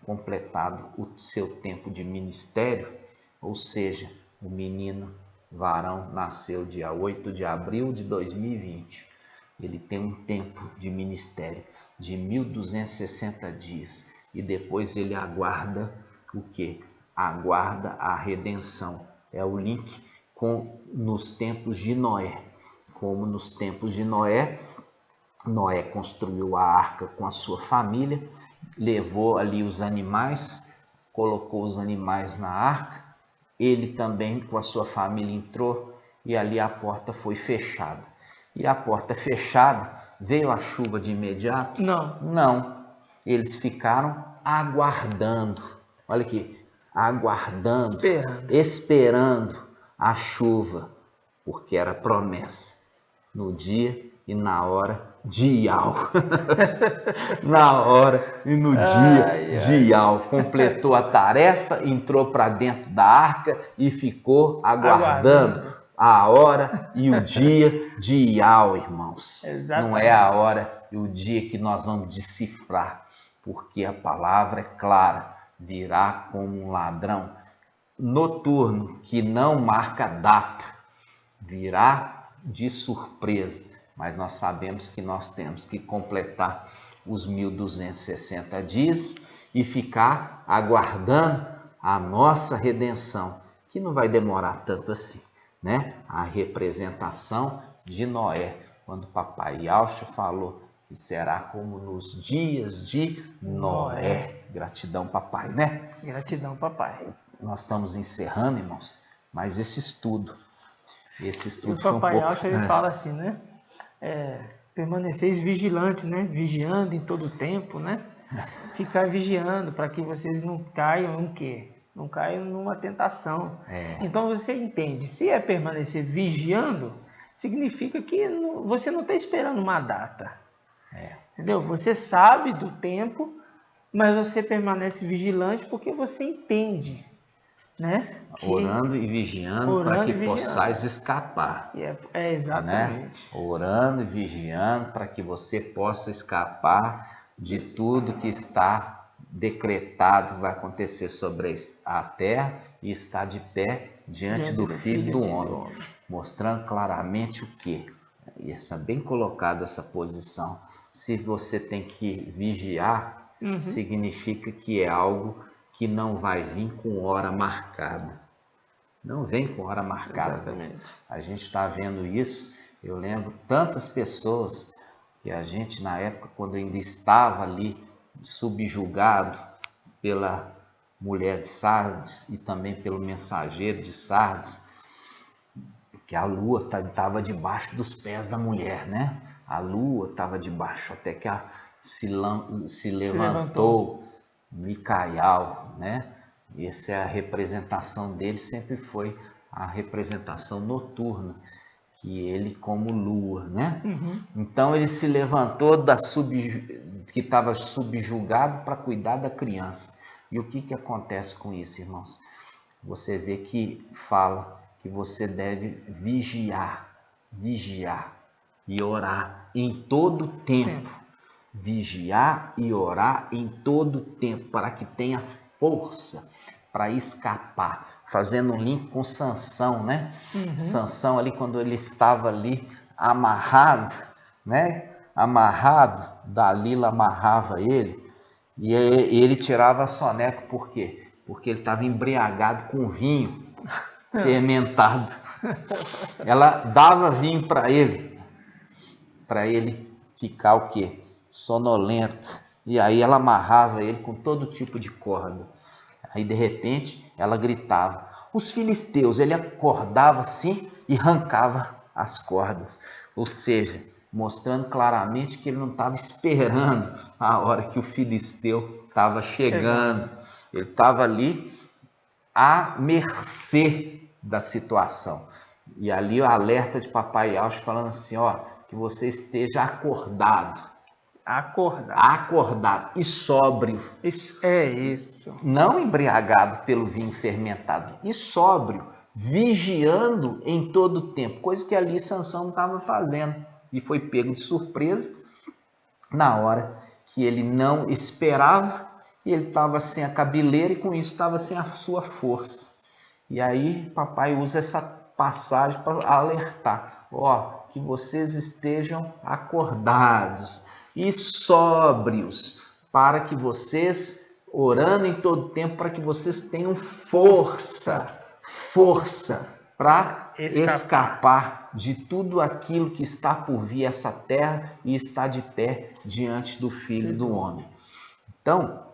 completado o seu tempo de ministério, ou seja, o menino varão nasceu dia 8 de abril de 2020. Ele tem um tempo de ministério de 1260 dias e depois ele aguarda o quê? Aguarda a redenção. É o link com nos tempos de Noé. Como nos tempos de Noé, Noé construiu a arca com a sua família, levou ali os animais, colocou os animais na arca, ele também com a sua família entrou e ali a porta foi fechada. E a porta fechada, veio a chuva de imediato? Não. Eles ficaram aguardando. Olha aqui, aguardando, esperando a chuva, porque era promessa no dia e na hora de Yahvé. Na hora e no dia de Yahvé. Completou a tarefa, entrou para dentro da arca e ficou aguardando a hora e o dia de Yahvé, irmãos. Exatamente. Não é a hora e o dia que nós vamos decifrar, porque a palavra é clara: virá como um ladrão noturno que não marca data, virá de surpresa, mas nós sabemos que nós temos que completar os 1260 dias e ficar aguardando a nossa redenção, que não vai demorar tanto assim, né? A representação de Noé, quando o papai Yaucha falou que será como nos dias de Noé. Gratidão, papai, né? Gratidão, papai. Nós estamos encerrando, irmãos, mas esse estudo E o foi um papai pouco... Alcha, ele fala assim, né? Permaneceis vigilantes, né? Vigiando em todo o tempo, né? Ficar vigiando para que vocês não caiam em quê? Não caiam numa tentação. Então você entende, se é permanecer vigiando, significa que você não está esperando uma data. Entendeu? Você sabe do tempo, mas você permanece vigilante porque você entende, né? Orando e vigiando para que possais escapar. Exatamente. Né? Orando e vigiando para que você possa escapar de tudo que está decretado que vai acontecer sobre a terra e está de pé diante do Filho do Homem, mostrando claramente o que? E está bem colocada essa posição. Se você tem que vigiar, significa que é algo que não vai vir com hora marcada. Não vem com hora marcada. Exatamente. A gente está vendo isso. Eu lembro tantas pessoas que a gente, na época, quando ainda estava ali subjugado pela mulher de Sardes e também pelo mensageiro de Sardes, que a lua estava debaixo dos pés da mulher, né? A lua estava debaixo, até que se levantou Micael, né? Essa é a representação dele, sempre foi a representação noturna, que ele como lua, né? Então ele se levantou que estava subjugado para cuidar da criança. E o que acontece com isso, irmãos? Você vê que fala que você deve vigiar e orar em todo tempo. Vigiar e orar em todo tempo, para que tenha força para escapar. Fazendo um link com Sansão, né? Sansão ali, quando ele estava ali amarrado, né? Amarrado, Dalila amarrava ele e ele tirava soneca. Por quê? Porque ele estava embriagado com vinho fermentado. Ela dava vinho para ele ficar o quê? Sonolento. E aí ela amarrava ele com todo tipo de corda. Aí de repente ela gritava. Os filisteus, ele acordava assim e arrancava as cordas. Ou seja, mostrando claramente que ele não estava esperando a hora que o filisteu estava chegando. Ele estava ali à mercê da situação. E ali o alerta de papai Yaucha falando assim, ó, que você esteja acordado. Acordado e sóbrio. Isso. Não embriagado pelo vinho fermentado, e sóbrio, vigiando em todo o tempo, coisa que ali Sansão não estava fazendo. E foi pego de surpresa na hora que ele não esperava, e ele estava sem a cabeleira e com isso estava sem a sua força. E aí papai usa essa passagem para alertar, ó, que vocês estejam acordados e sóbrios, para que vocês, orando em todo tempo, para que vocês tenham força para escapar de tudo aquilo que está por vir essa terra e está de pé diante do Filho do Homem. Então,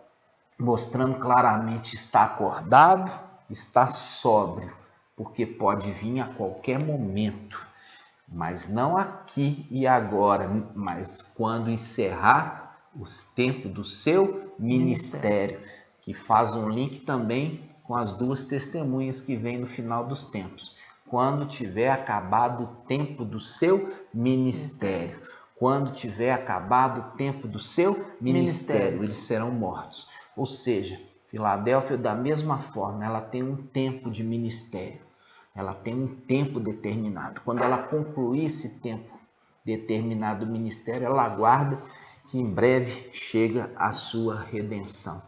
mostrando claramente, está acordado, está sóbrio, porque pode vir a qualquer momento. Mas não aqui e agora, mas quando encerrar os tempos do seu ministério, que faz um link também com as duas testemunhas que vêm no final dos tempos. Quando tiver acabado o tempo do seu ministério, quando tiver acabado o tempo do seu ministério, eles serão mortos. Ou seja, Filadélfia, da mesma forma, ela tem um tempo de ministério. Ela tem um tempo determinado. Quando ela concluir esse tempo determinado do ministério, ela aguarda que em breve chega a sua redenção.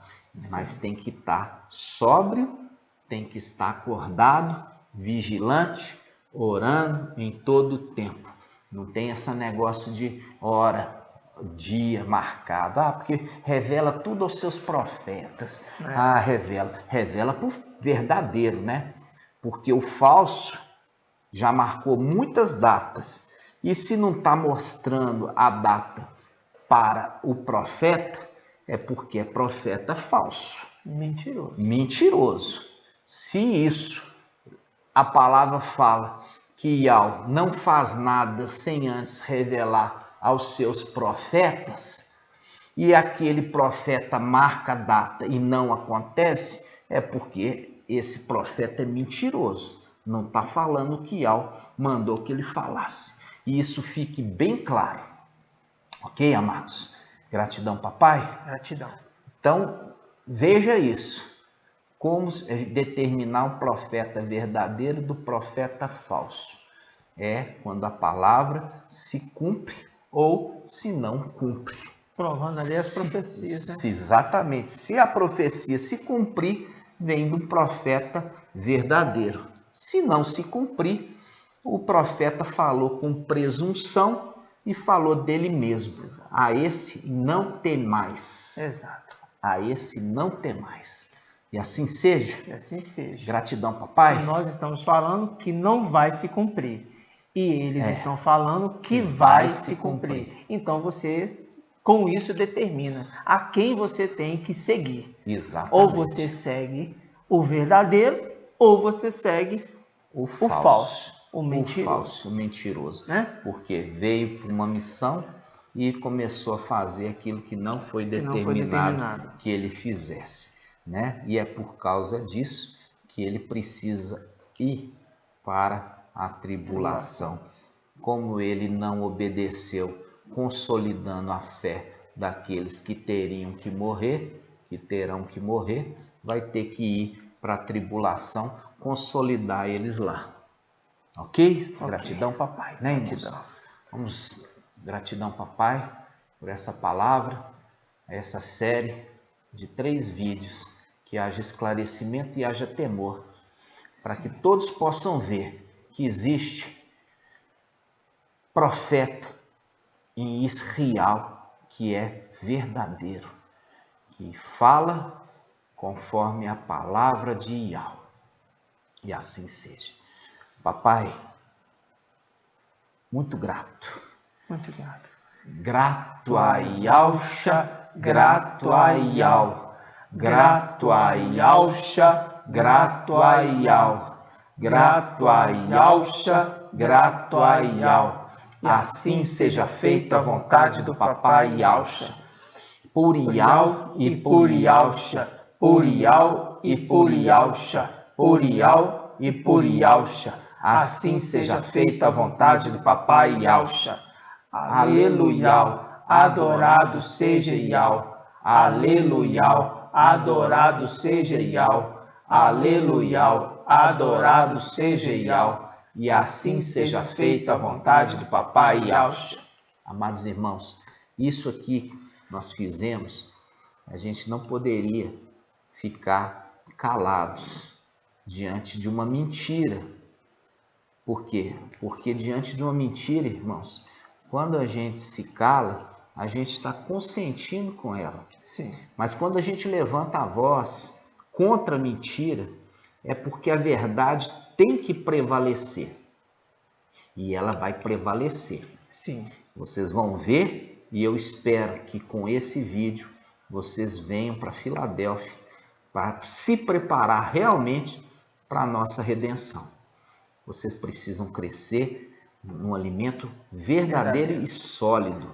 Mas tem que estar sóbrio, tem que estar acordado, vigilante, orando em todo o tempo. Não tem esse negócio de hora, dia marcado. Porque revela tudo aos seus profetas. Revela para o verdadeiro, né? porque o falso já marcou muitas datas. E se não está mostrando a data para o profeta, é porque é profeta falso. Mentiroso. Mentiroso. Se isso, a palavra fala que Yahweh não faz nada sem antes revelar aos seus profetas, e aquele profeta marca a data e não acontece, é porque esse profeta é mentiroso. Não está falando o que Yahweh mandou que ele falasse. E isso fique bem claro. Ok, amados? Gratidão, papai? Gratidão. Então, veja isso. Como determinar um profeta verdadeiro do profeta falso? É quando a palavra se cumpre ou se não cumpre. Provando ali as profecias, né? Exatamente. Se a profecia se cumprir, vem do profeta verdadeiro. Se não se cumprir, o profeta falou com presunção e falou dele mesmo. A esse não temais. Exato. A esse não temais. E assim seja. E assim seja. Gratidão, papai. E nós estamos falando que não vai se cumprir. E eles estão falando que vai se cumprir. Então você, com isso, determina a quem você tem que seguir. Exatamente. Ou você segue o verdadeiro, ou você segue o falso, o mentiroso. O falso, o mentiroso. Né? Porque veio para uma missão e começou a fazer aquilo que não foi determinado que ele fizesse. Né? E é por causa disso que ele precisa ir para a tribulação. Como ele não obedeceu, consolidando a fé daqueles que teriam que morrer, que terão que morrer, vai ter que ir para a tribulação, consolidar eles lá. Ok? Gratidão, papai. Né, irmãos? Gratidão, papai, por essa palavra, essa série de 3 vídeos, que haja esclarecimento e haja temor, para que todos possam ver que existe profeta em Israel que é verdadeiro, que fala conforme a palavra de Yahweh. E assim seja. Papai, muito grato. Muito grato. Grato a Yahusha, grato a Yahweh. Grato a Yahusha, grato a Yahweh. Grato a Yahusha, grato a Yahweh. Assim seja feita a vontade do papai Yahusha. Por Yahweh e por Yahusha. Por Yahweh e por Yahusha. Por Yahweh e por Yahusha. Assim seja feita a vontade do papai Yahusha. Aleluia. Adorado seja Yahweh. Aleluia. Adorado seja Yahweh. Aleluia. Adorado seja Yahweh. E assim seja feita a vontade do papai Yahusha. Amados irmãos, isso aqui que nós fizemos, a gente não poderia ficar calados diante de uma mentira. Por quê? Porque diante de uma mentira, irmãos, quando a gente se cala, a gente está consentindo com ela. Sim. Mas quando a gente levanta a voz contra a mentira, é porque a verdade tem que prevalecer. E ela vai prevalecer. Sim. Vocês vão ver, e eu espero que com esse vídeo vocês venham para Filadélfia para se preparar realmente para a nossa redenção. Vocês precisam crescer num alimento verdadeiro e sólido,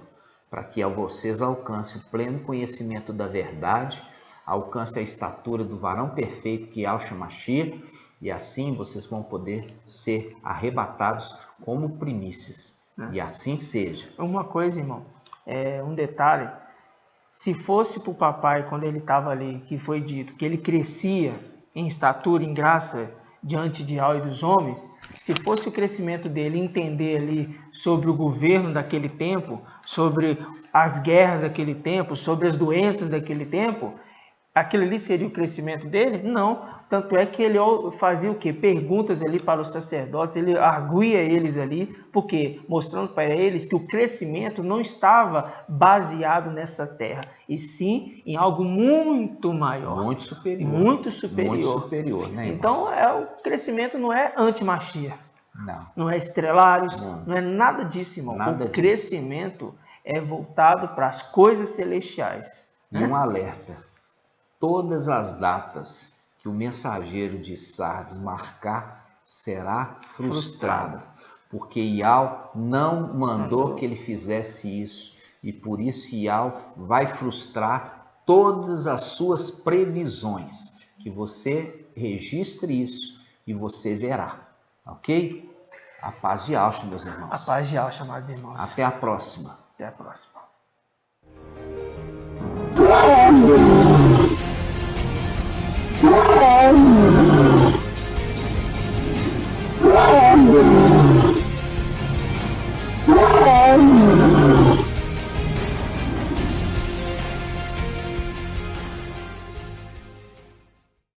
para que vocês alcancem o pleno conhecimento da verdade, alcancem a estatura do varão perfeito que é Yahshua Mashiach, e assim vocês vão poder ser arrebatados como primícias. E assim seja. Uma coisa, irmão, um detalhe, se fosse para o papai, quando ele estava ali, que foi dito que ele crescia em estatura, em graça, diante de Yahweh e dos homens, se fosse o crescimento dele entender ali sobre o governo daquele tempo, sobre as guerras daquele tempo, sobre as doenças daquele tempo, aquilo ali seria o crescimento dele? Não, Tanto é que ele fazia o quê? Perguntas ali para os sacerdotes, ele arguía eles ali, porque mostrando para eles que o crescimento não estava baseado nessa terra, e sim em algo muito maior. Muito superior. Muito superior. Muito superior, né, irmãos? Então, o crescimento não é anti-Machia. Não é estrelários, não é nada disso, irmão. Nada o crescimento é voltado para as coisas celestiais. E um alerta: todas as datas que o mensageiro de Sardes marcar será frustrado, porque Ial não mandou que ele fizesse isso, e por isso Ial vai frustrar todas as suas previsões. Que você registre isso e você verá, ok? A paz de Yahshua, meus irmãos. A paz de Yahshua, amados irmãos. Até a próxima. Até a próxima. Oh,